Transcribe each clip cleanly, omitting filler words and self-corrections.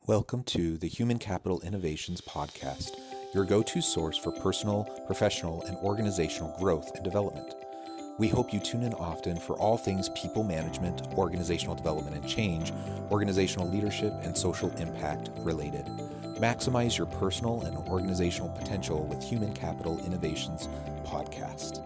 Welcome to the Human Capital Innovations Podcast, your go-to source for personal, professional, and organizational growth and development. We hope you tune in often for all things people management, organizational development and change, organizational leadership, and social impact related. Maximize your personal and organizational potential with Human Capital Innovations Podcast.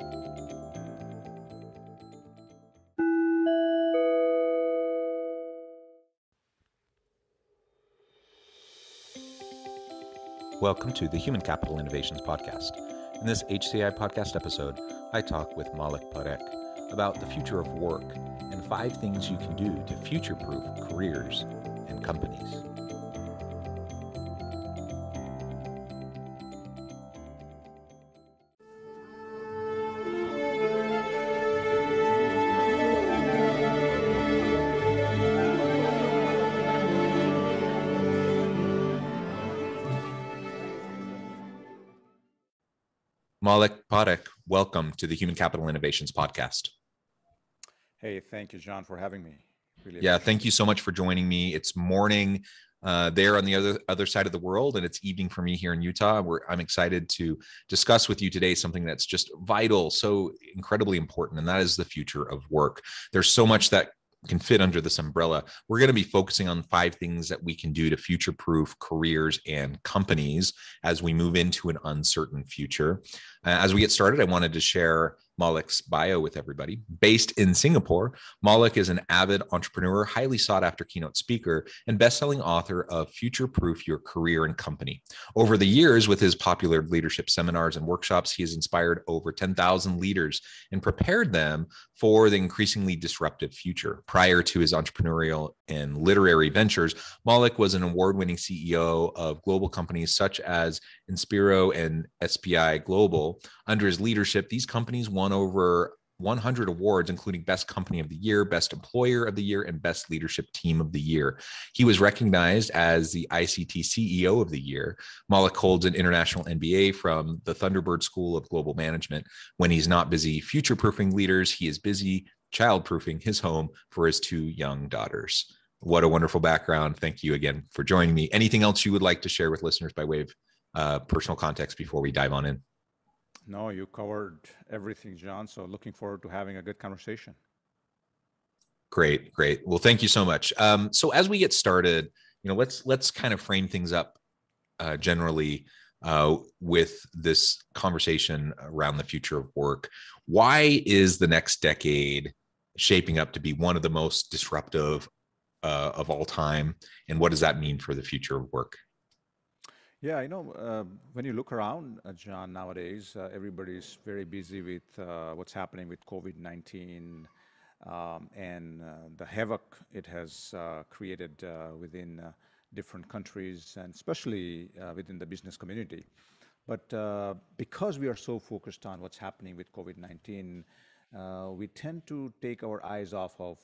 Welcome to the Human Capital Innovations Podcast. In this HCI podcast episode, I talk with Malik Parek about the future of work and 5 things you can do to future-proof careers and companies. Malik Parek, welcome to the Human Capital Innovations Podcast. Hey, thank you, John, for having me. Thank you so much for joining me. It's morning there on the other side of the world, and it's evening for me here in Utah. I'm excited to discuss with you today something that's just vital, so incredibly important, and that is the future of work. There's so much that can fit under this umbrella. We're going to be focusing on 5 things that we can do to future-proof careers and companies as we move into an uncertain future. As we get started, I wanted to share Malik's bio with everybody. Based in Singapore, Malik is an avid entrepreneur, highly sought after keynote speaker, and best-selling author of Futureproof Your Career and Company. Over the years, with his popular leadership seminars and workshops, he has inspired over 10,000 leaders and prepared them for the increasingly disruptive future. Prior to his entrepreneurial and literary ventures, Malik was an award-winning CEO of global companies such as Inspiro and SPI Global. Under his leadership, these companies won over 100 awards, including Best Company of the Year, Best Employer of the Year, and Best Leadership Team of the Year. He was recognized as the ICT CEO of the Year. Malik holds an international MBA from the Thunderbird School of Global Management. When he's not busy future-proofing leaders, he is busy child-proofing his home for his 2 young daughters. What a wonderful background. Thank you again for joining me. Anything else you would like to share with listeners by way of personal context before we dive on in? No, you covered everything, John. So looking forward to having a good conversation. Great. Well, thank you so much. So as we get started, let's kind of frame things up generally with this conversation around the future of work. Why is the next decade shaping up to be one of the most disruptive of all time, and what does that mean for the future of work? Yeah, when you look around, John, nowadays, everybody's very busy with what's happening with COVID-19 and the havoc it has created within different countries, and especially within the business community. But because we are so focused on what's happening with COVID-19, we tend to take our eyes off of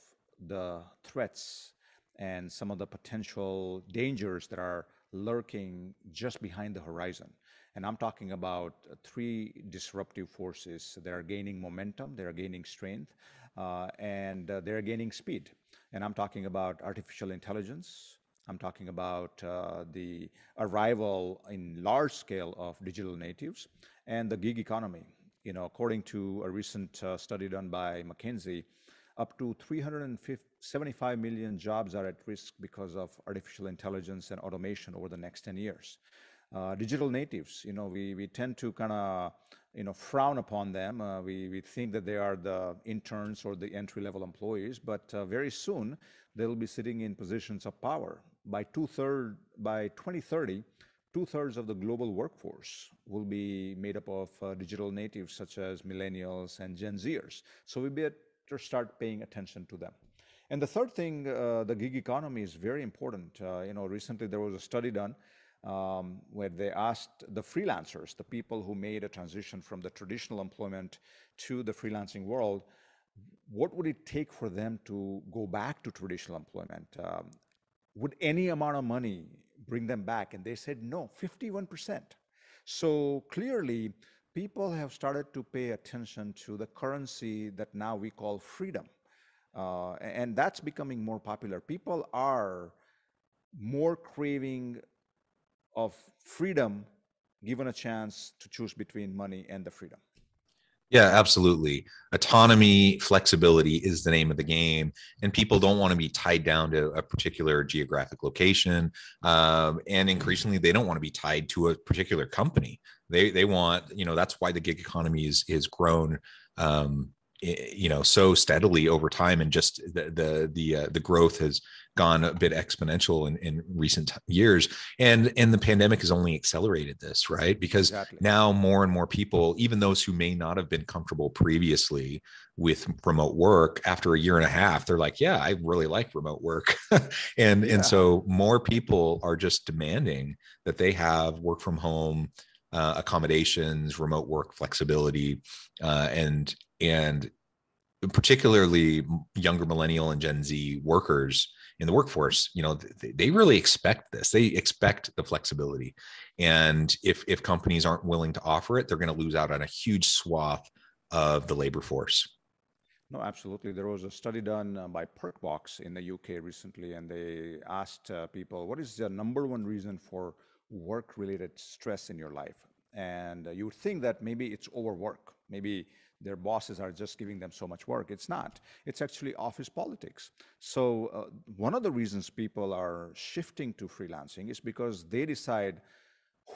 the threats and some of the potential dangers that are lurking just behind the horizon. And I'm talking about 3 disruptive forces that are gaining momentum, they are gaining strength, and they're gaining speed. And I'm talking about artificial intelligence. I'm talking about the arrival in large scale of digital natives and the gig economy. According to a recent study done by McKinsey, up to 375 million jobs are at risk because of artificial intelligence and automation over the next 10 years. Digital natives, we tend to kind of, frown upon them. We think that they are the interns or the entry-level employees, but very soon they'll be sitting in positions of power. By 2030, 2/3 of the global workforce will be made up of digital natives such as millennials and Gen Zers. So we better start paying attention to them. And the third thing, the gig economy is very important. Recently there was a study done where they asked the freelancers, the people who made a transition from the traditional employment to the freelancing world, what would it take for them to go back to traditional employment? Would any amount of money bring them back? And they said no, 51%. So clearly, people have started to pay attention to the currency that now we call freedom. And that's becoming more popular. People are more craving of freedom given a chance to choose between money and the freedom. Yeah, absolutely. Autonomy, flexibility is the name of the game, and people don't want to be tied down to a particular geographic location. And increasingly, they don't want to be tied to a particular company. They want, that's why the gig economy is grown, so steadily over time, and just the growth has gone a bit exponential in recent years, and the pandemic has only accelerated this, right? Because Exactly. now more and more people, even those who may not have been comfortable previously with remote work, after a year and a half, they're like, yeah, I really like remote work. and Yeah. so more people are just demanding that they have work from home accommodations, remote work flexibility, and particularly younger millennial and Gen Z workers in the workforce, they really expect this. They expect the flexibility. And if companies aren't willing to offer it, they're going to lose out on a huge swath of the labor force. No, absolutely. There was a study done by Perkbox in the UK recently, and they asked people, what is the number one reason for work-related stress in your life? And you would think that maybe it's overwork. Maybe their bosses are just giving them so much work. It's not. It's actually office politics. So one of the reasons people are shifting to freelancing is because they decide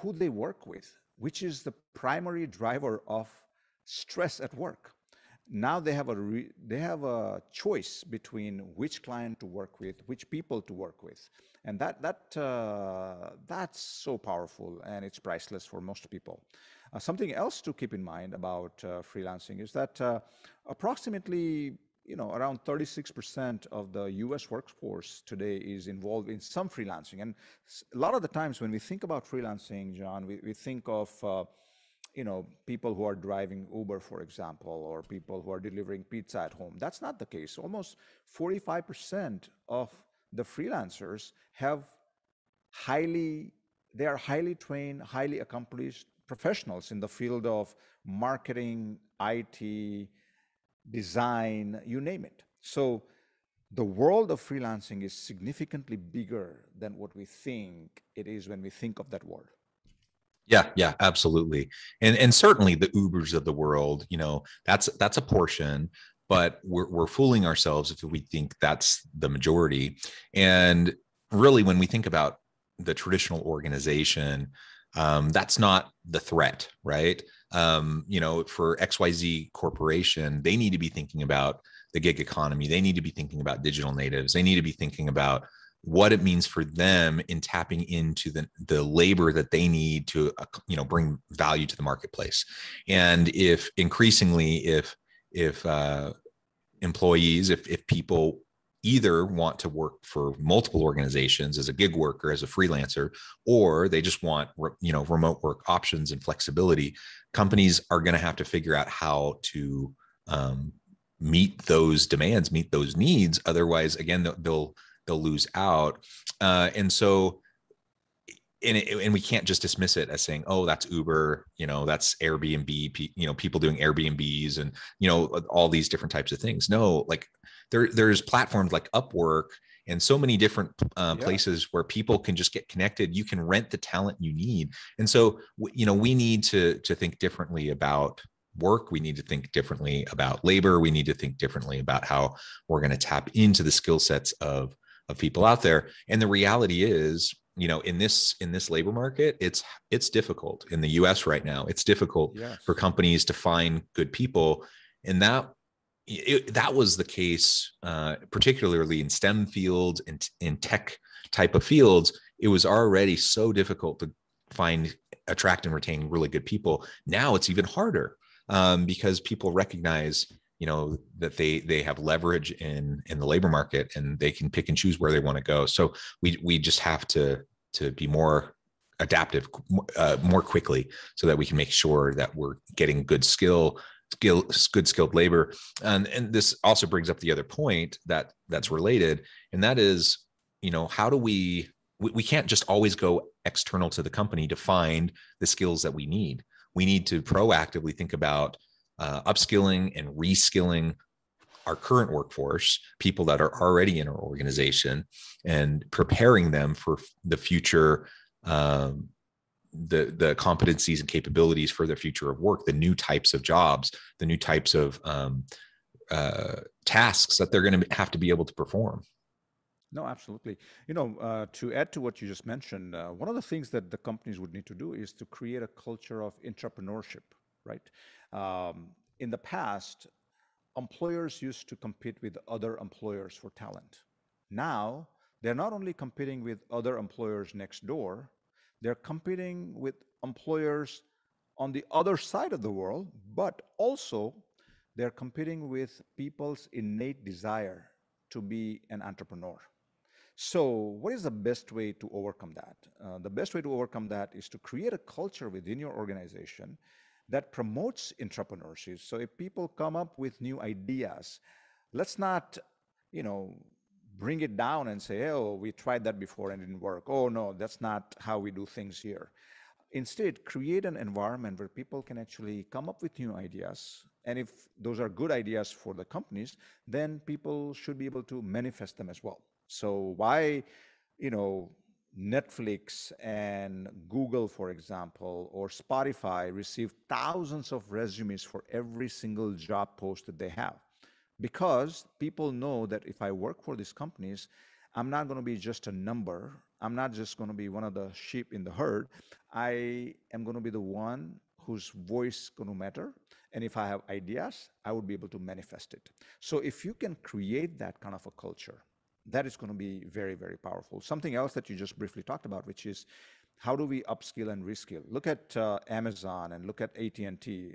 who they work with, which is the primary driver of stress at work. Now they have a choice between which client to work with, which people to work with, and that's so powerful, and it's priceless for most people. Something else to keep in mind about freelancing is that approximately around 36% of the US workforce today is involved in some freelancing. And a lot of the times when we think about freelancing, John, we think of people who are driving Uber, for example, or people who are delivering pizza at home. That's not the case. Almost 45% of the freelancers they are highly trained, highly accomplished professionals in the field of marketing, IT, design, you name it. So the world of freelancing is significantly bigger than what we think it is when we think of that word. Yeah, absolutely. And certainly the Ubers of the world, that's a portion, but we're fooling ourselves if we think that's the majority. And really, when we think about the traditional organization, that's not the threat, right? For XYZ Corporation, they need to be thinking about the gig economy. They need to be thinking about digital natives. They need to be thinking about what it means for them in tapping into the labor that they need to bring value to the marketplace. And if increasingly, if employees, if people either want to work for multiple organizations as a gig worker, as a freelancer, or they just want remote work options and flexibility, companies are going to have to figure out how to meet those demands, meet those needs. Otherwise, again, they'll lose out. And so, and we can't just dismiss it as saying, oh, that's Uber, that's Airbnb, people doing Airbnbs and, all these different types of things. No, like there's platforms like Upwork and so many different places where people can just get connected. You can rent the talent you need. And so, we need to think differently about work. We need to think differently about labor. We need to think differently about how we're going to tap into the skill sets of people out there. And the reality is, in this labor market, it's difficult in the US right now. It's difficult for Yes. companies to find good people. And that was the case, particularly in STEM fields and in tech type of fields. It was already so difficult to attract and retain really good people. Now it's even harder because people recognize that they have leverage in the labor market, and they can pick and choose where they want to go. So we just have to be more adaptive more quickly, so that we can make sure that we're getting good skilled labor. And this also brings up the other point that's related, and that is, how do we can't just always go external to the company to find the skills that we need. We need to proactively think about upskilling and reskilling our current workforce, people that are already in our organization, and preparing them for the future, the competencies and capabilities for the future of work, the new types of jobs, the new types of tasks that they're going to have to be able to perform. No, absolutely. To add to what you just mentioned, one of the things that the companies would need to do is to create a culture of entrepreneurship, right? In the past, employers used to compete with other employers for talent. Now, they're not only competing with other employers next door, they're competing with employers on the other side of the world, but also they're competing with people's innate desire to be an entrepreneur. So, what is the best way to overcome that? The best way to overcome that is to create a culture within your organization that promotes entrepreneurship. So, if people come up with new ideas, let's not, you know, bring it down and say, oh, we tried that before and it didn't work. Oh, no, that's not how we do things here. Instead, create an environment where people can actually come up with new ideas. And if those are good ideas for the companies, then people should be able to manifest them as well. So why, you know, Netflix and Google, for example, or Spotify receive thousands of resumes for every single job post that they have? Because people know that if I work for these companies, I'm not going to be just a number. I'm not just going to be one of the sheep in the herd. I am going to be the one whose voice is going to matter. And if I have ideas, I would be able to manifest it. So if you can create that kind of a culture, that is going to be very, very powerful. Something else that you just briefly talked about, which is how do we upskill and reskill? Look at Amazon and look at AT&T,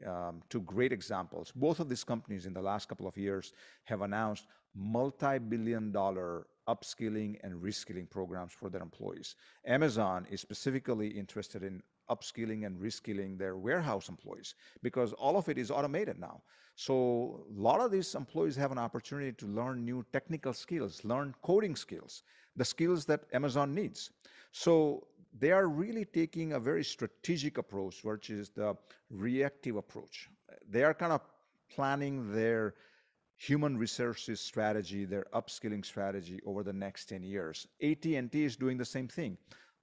two great examples. Both of these companies in the last couple of years have announced multi-billion-dollar upskilling and reskilling programs for their employees. Amazon is specifically interested in upskilling and reskilling their warehouse employees because all of it is automated now. So a lot of these employees have an opportunity to learn new technical skills, learn coding skills, the skills that Amazon needs. So they are really taking a very strategic approach, which is the reactive approach. They are kind of planning their human resources strategy, their upskilling strategy over the next 10 years. AT&T is doing the same thing.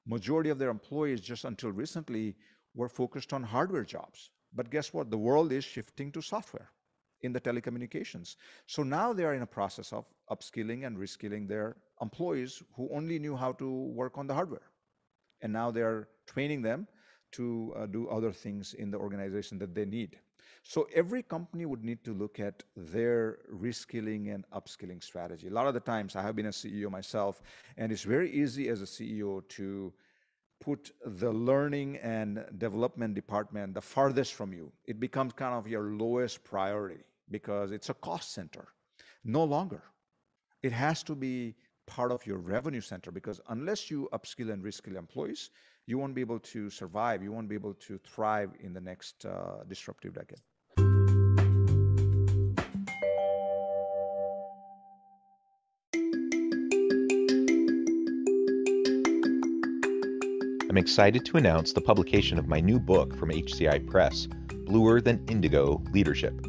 Majority of their employees just until recently were focused on hardware jobs. But guess what? The world is shifting to software in the telecommunications. So now they are in a process of upskilling and reskilling their employees who only knew how to work on the hardware. And now they're training them to do other things in the organization that they need. So every company would need to look at their reskilling and upskilling strategy. A lot of the times I have been a CEO myself, and it's very easy as a CEO to put the learning and development department the farthest from you. It becomes kind of your lowest priority because it's a cost center. No longer. It has to be part of your revenue center because unless you upskill and reskill employees, you won't be able to survive. You won't be able to thrive in the next disruptive decade. I'm excited to announce the publication of my new book from HCI Press, Bluer Than Indigo Leadership: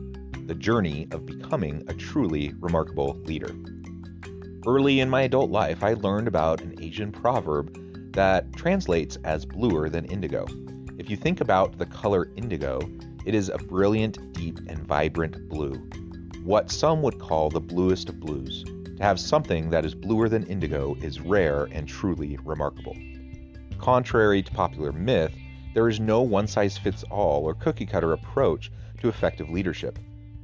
The Journey of Becoming a Truly Remarkable Leader. Early in my adult life, I learned about an Asian proverb that translates as bluer than indigo. If you think about the color indigo, it is a brilliant, deep, and vibrant blue, what some would call the bluest of blues. To have something that is bluer than indigo is rare and truly remarkable. Contrary to popular myth, there is no one-size-fits-all or cookie-cutter approach to effective leadership.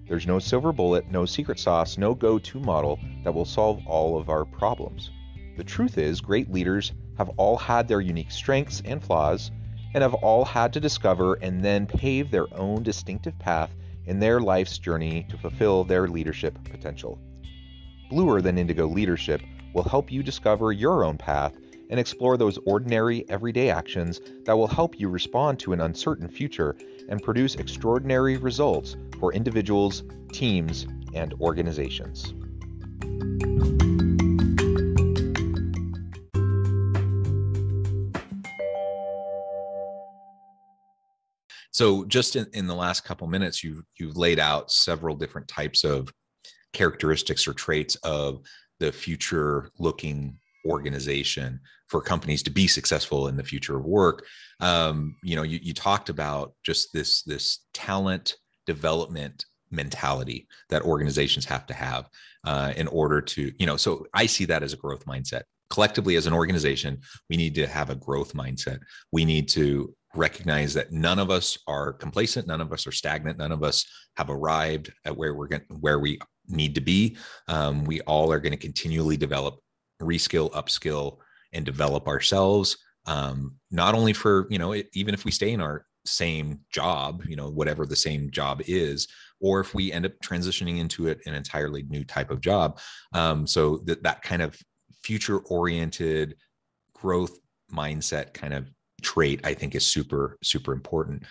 There's no silver bullet, no secret sauce, no go-to model that will solve all of our problems. The truth is, great leaders have all had their unique strengths and flaws, and have all had to discover and then pave their own distinctive path in their life's journey to fulfill their leadership potential. Bluer Than Indigo Leadership will help you discover your own path and explore those ordinary, everyday actions that will help you respond to an uncertain future and produce extraordinary results for individuals, teams, and organizations. So just in the last couple minutes, you've laid out several different types of characteristics or traits of the future looking organization for companies to be successful in the future of work. You talked about just this talent development mentality that organizations have to have in order to, so I see that as a growth mindset. Collectively, as an organization, we need to have a growth mindset. We need to recognize that none of us are complacent, none of us are stagnant, none of us have arrived at where we need to be. We all are going to continually develop, reskill, upskill, and develop ourselves. Not only for, even if we stay in our same job, whatever the same job is, or if we end up transitioning into an entirely new type of job. So that kind of future oriented growth mindset kind of trait, I think, is super, super important.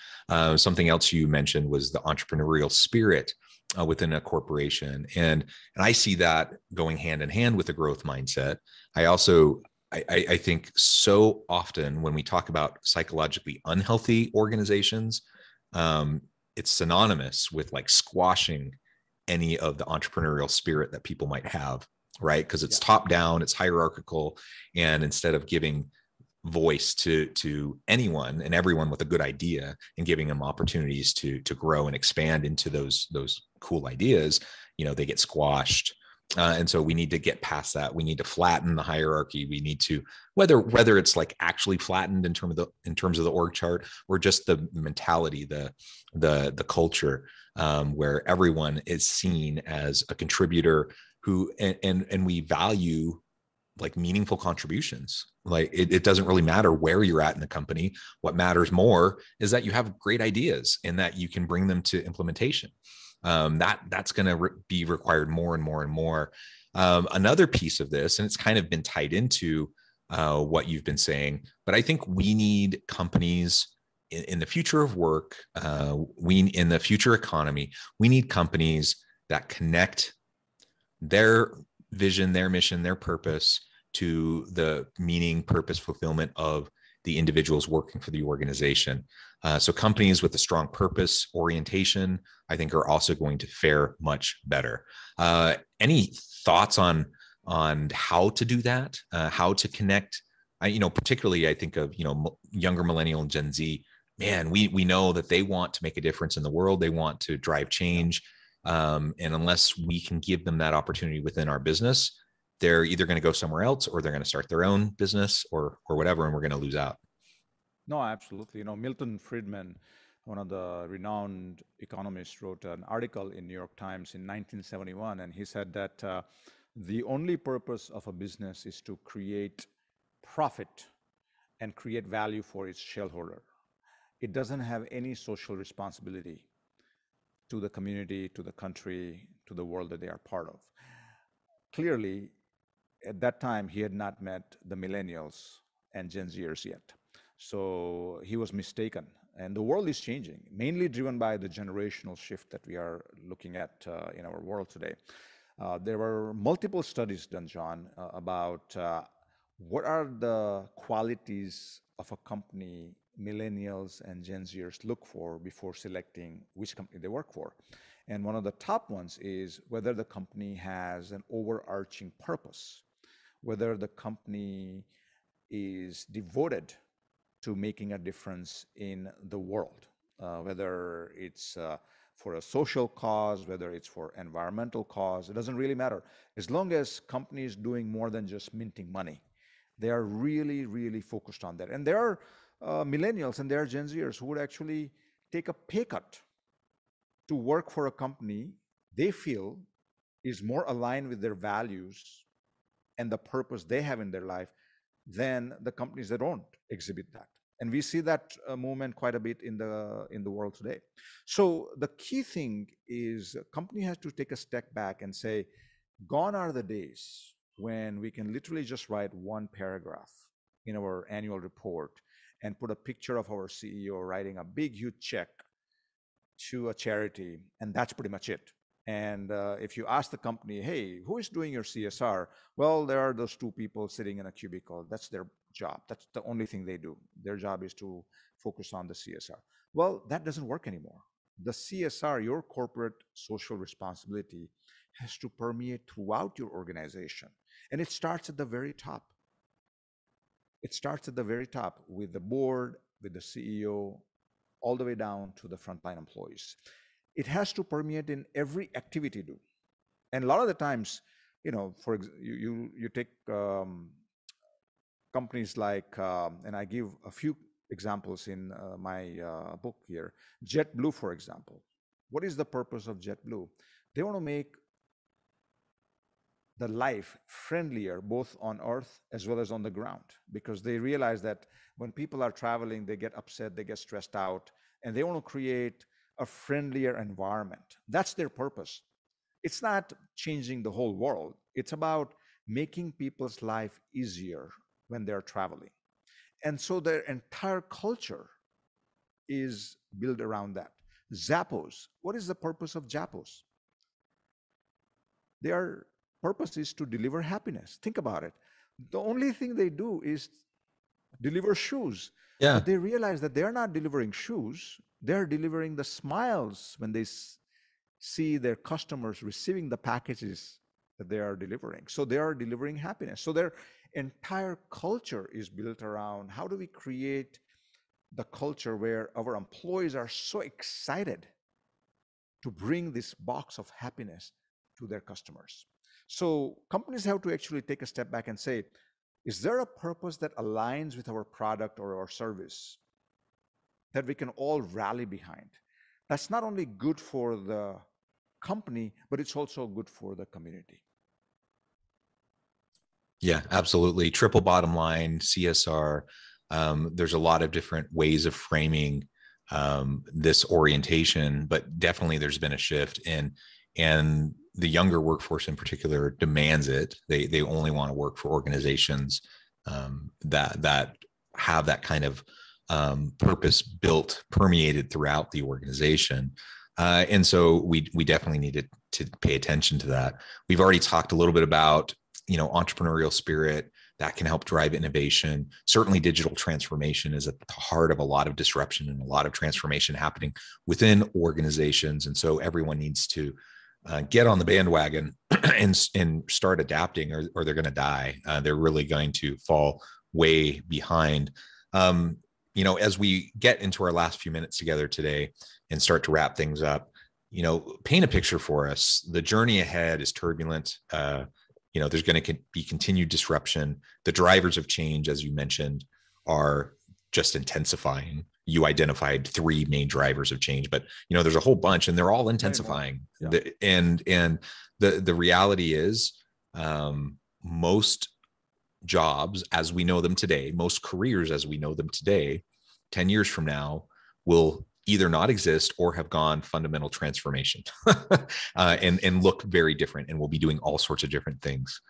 Something else you mentioned was the entrepreneurial spirit within a corporation. And I see that going hand in hand with a growth mindset. I think so often when we talk about psychologically unhealthy organizations, it's synonymous with like squashing any of the entrepreneurial spirit that people might have, right? Because it's top down, it's hierarchical, and instead of giving voice to anyone and everyone with a good idea and giving them opportunities to grow and expand into those cool ideas, they get squashed. And so we need to get past that. We need to flatten the hierarchy. We need to, whether it's like actually flattened in terms of the org chart, or just the mentality, the culture, where everyone is seen as a contributor who, and we value like meaningful contributions. Like it doesn't really matter where you're at in the company. What matters more is that you have great ideas and that you can bring them to implementation. That's going to be required more and more and more. Another piece of this, and it's kind of been tied into what you've been saying, but I think we need companies in the future of work, in the future economy, we need companies that connect their vision, their mission, their purpose to the meaning, purpose, fulfillment of the individuals working for the organization. So companies with a strong purpose orientation, I think, are also going to fare much better. Any thoughts on how to do that? How to connect? Particularly I think of younger millennial and Gen Z. Man, we know that they want to make a difference in the world. They want to drive change, and unless we can give them that opportunity within our business, they're either going to go somewhere else or they're going to start their own business or whatever, and we're going to lose out. No, absolutely. Milton Friedman, one of the renowned economists, wrote an article in New York Times in 1971, and he said that the only purpose of a business is to create profit and create value for its shareholder. It doesn't have any social responsibility to the community, to the country, to the world that they are part of. Clearly, at that time, he had not met the millennials and Gen Zers yet. So he was mistaken. And the world is changing, mainly driven by the generational shift that we are looking at in our world today. There were multiple studies done, John, about what are the qualities of a company millennials and Gen Zers look for before selecting which company they work for. And one of the top ones is whether the company has an overarching purpose, whether the company is devoted to making a difference in the world, whether it's for a social cause, whether it's for environmental cause, it doesn't really matter. As long as company is doing more than just minting money, they are really, really focused on that. And there are millennials and there are Gen Zers who would actually take a pay cut to work for a company they feel is more aligned with their values and the purpose they have in their life than the companies that don't exhibit that. And we see that movement quite a bit in the world today. So the key thing is a company has to take a step back and say, gone are the days when we can literally just write one paragraph in our annual report and put a picture of our CEO writing a big, huge check to a charity, and that's pretty much it. And if you ask the company, hey, who is doing your CSR? Well, there are those two people sitting in a cubicle. That's their job. That's the only thing they do. Their job is to focus on the CSR. Well, that doesn't work anymore. The CSR, your corporate social responsibility, has to permeate throughout your organization. And it starts at the very top. It starts at the very top with the board, with the CEO, all the way down to the frontline employees. It has to permeate in every activity do. And a lot of the times, you take companies like, and I give a few examples in my book here. JetBlue, for example. What is the purpose of JetBlue? They want to make the life friendlier both on earth as well as on the ground, because they realize that when people are traveling, they get upset, they get stressed out, and they want to create a friendlier environment. That's their purpose. It's not changing the whole world. It's about making people's life easier when they're traveling. And so their entire culture is built around that. Zappos, what is the purpose of Zappos? Their purpose is to deliver happiness. Think about it. The only thing they do is deliver shoes. Yeah. But they realize that they're not delivering shoes, they're delivering the smiles when they see their customers receiving the packages that they are delivering. So they are delivering happiness. So their entire culture is built around how do we create the culture where our employees are so excited to bring this box of happiness to their customers. So companies have to actually take a step back and say, is there a purpose that aligns with our product or our service that we can all rally behind? That's not only good for the company, but it's also good for the community. Yeah, absolutely. Triple bottom line, CSR. There's a lot of different ways of framing this orientation, but definitely there's been a shift, and the younger workforce in particular demands it. They only want to work for organizations that have that kind of purpose built, permeated throughout the organization. And so we definitely needed to pay attention to that. We've already talked a little bit about entrepreneurial spirit that can help drive innovation. Certainly digital transformation is at the heart of a lot of disruption and a lot of transformation happening within organizations. And so everyone needs to get on the bandwagon and start adapting, or they're going to die. They're really going to fall way behind. As we get into our last few minutes together today and start to wrap things up, paint a picture for us. The journey ahead is turbulent. There's going to be continued disruption. The drivers of change, as you mentioned, are just intensifying. You identified three main drivers of change, but there's a whole bunch, and they're all intensifying. Yeah. And the reality is, most jobs as we know them today, most careers as we know them today, 10 years from now will either not exist or have gone fundamental transformation and look very different, and we'll be doing all sorts of different things.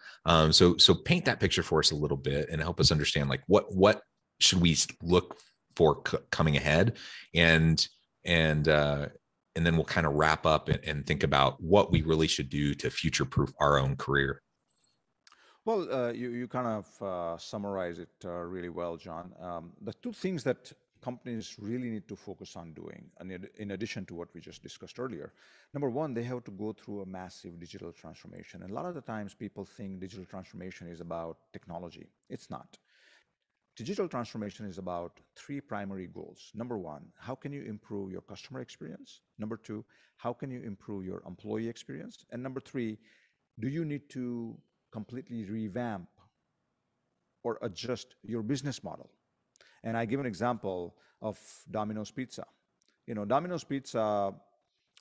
So paint that picture for us a little bit and help us understand, like, what should we look for coming ahead, and then we'll kind of wrap up and think about what we really should do to future-proof our own career. Well, you kind of summarize it really well, John. The two things that companies really need to focus on doing, and in addition to what we just discussed earlier, number one, they have to go through a massive digital transformation. And a lot of the times people think digital transformation is about technology. It's not. Digital transformation is about three primary goals. Number one, how can you improve your customer experience? Number two, how can you improve your employee experience? And number three, do you need to completely revamp or adjust your business model? And I give an example of Domino's Pizza. Domino's Pizza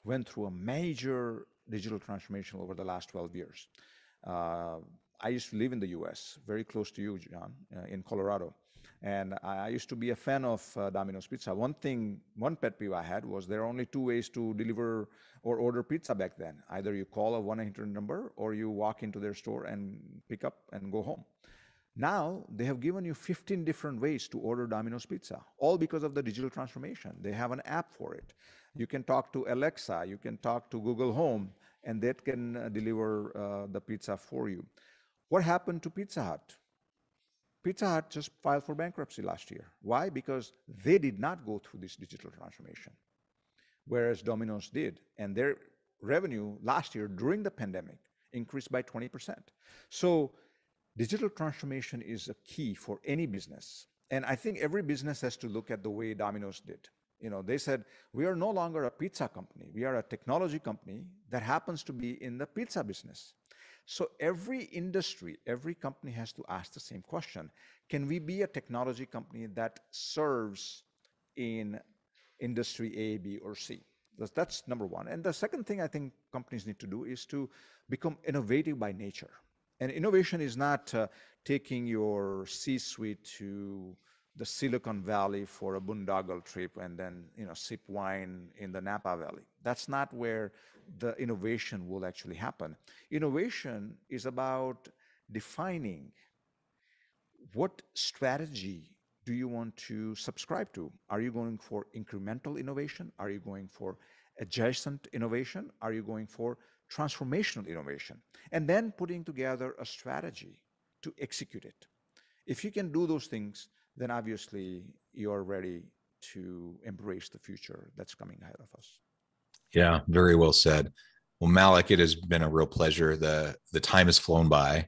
went through a major digital transformation over the last 12 years. I used to live in the US, very close to you, John, in Colorado. And I used to be a fan of Domino's Pizza. One pet peeve I had was there are only two ways to deliver or order pizza back then. Either you call a 1-800 number or you walk into their store and pick up and go home. Now they have given you 15 different ways to order Domino's Pizza, all because of the digital transformation. They have an app for it. You can talk to Alexa, you can talk to Google Home, and that can deliver the pizza for you. What happened to Pizza Hut? Pizza Hut just filed for bankruptcy last year. Why? Because they did not go through this digital transformation, whereas Domino's did. And revenue last year during the pandemic increased by 20%. So digital transformation is a key for any business. And I think every business has to look at the way Domino's did. They said, we are no longer a pizza company. We are a technology company that happens to be in the pizza business. So every industry, every company has to ask the same question. Can we be a technology company that serves in industry A, B, or C? That's number one. And the second thing I think companies need to do is to become innovative by nature. And innovation is not taking your C-suite to the Silicon Valley for a boondoggle trip and then sip wine in the Napa Valley. That's not where the innovation will actually happen. Innovation is about defining what strategy do you want to subscribe to. Are you going for incremental innovation? Are you going for adjacent innovation? Are you going for transformational innovation? And then putting together a strategy to execute it. If you can do those things, then obviously you're ready to embrace the future that's coming ahead of us. Yeah, very well said. Well, Malik, it has been a real pleasure. The time has flown by.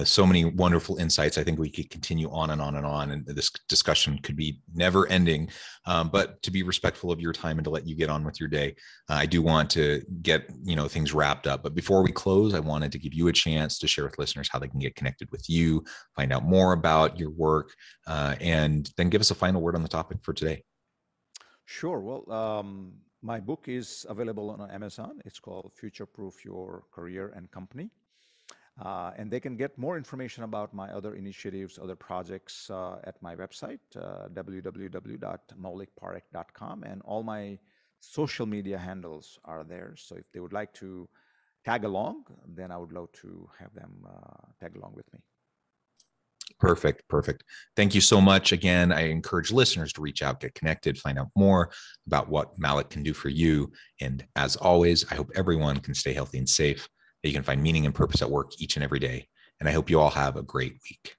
So many wonderful insights. I think we could continue on and on and on, and this discussion could be never ending. But to be respectful of your time and to let you get on with your day, I do want to get things wrapped up. But before we close, I wanted to give you a chance to share with listeners how they can get connected with you, find out more about your work, and then give us a final word on the topic for today. Sure. Well, my book is available on Amazon. It's called Futureproof Your Career and Company. And they can get more information about my other initiatives, other projects at my website, www.maulikparekh.com. And all my social media handles are there. So if they would like to tag along, then I would love to have them tag along with me. Perfect. Thank you so much. Again, I encourage listeners to reach out, get connected, find out more about what Malik can do for you. And as always, I hope everyone can stay healthy and safe, that you can find meaning and purpose at work each and every day. And I hope you all have a great week.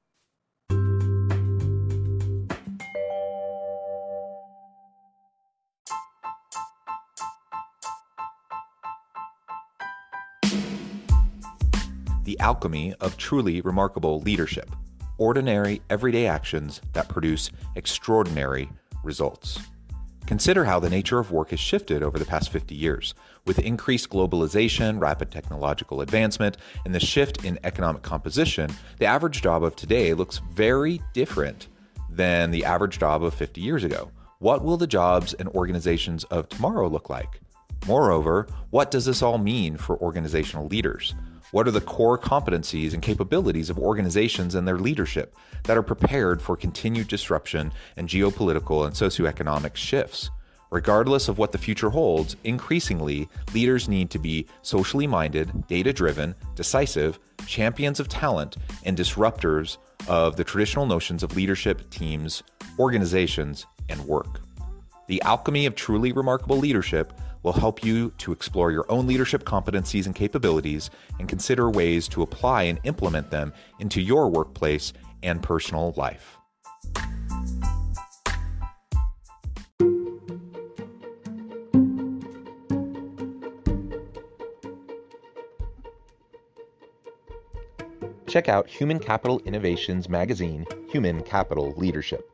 The alchemy of truly remarkable leadership. Ordinary, everyday actions that produce extraordinary results. Consider how the nature of work has shifted over the past 50 years. With increased globalization, rapid technological advancement, and the shift in economic composition, the average job of today looks very different than the average job of 50 years ago. What will the jobs and organizations of tomorrow look like? Moreover, what does this all mean for organizational leaders? What are the core competencies and capabilities of organizations and their leadership that are prepared for continued disruption and geopolitical and socioeconomic shifts? Regardless of what the future holds, increasingly, leaders need to be socially minded, data-driven, decisive, champions of talent, and disruptors of the traditional notions of leadership, teams, organizations, and work. The alchemy of truly remarkable leadership will help you to explore your own leadership competencies and capabilities and consider ways to apply and implement them into your workplace and personal life. Check out Human Capital Innovations magazine, Human Capital Leadership.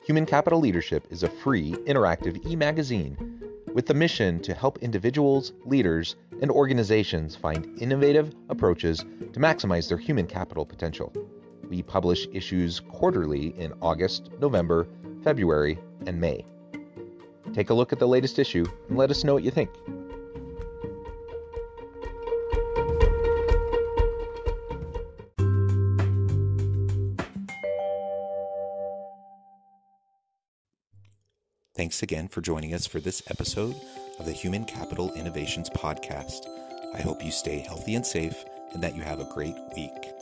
Human Capital Leadership is a free, interactive e-magazine with the mission to help individuals, leaders, and organizations find innovative approaches to maximize their human capital potential. We publish issues quarterly in August, November, February, and May. Take a look at the latest issue and let us know what you think. Thanks again for joining us for this episode of the Human Capital Innovations Podcast. I hope you stay healthy and safe and that you have a great week.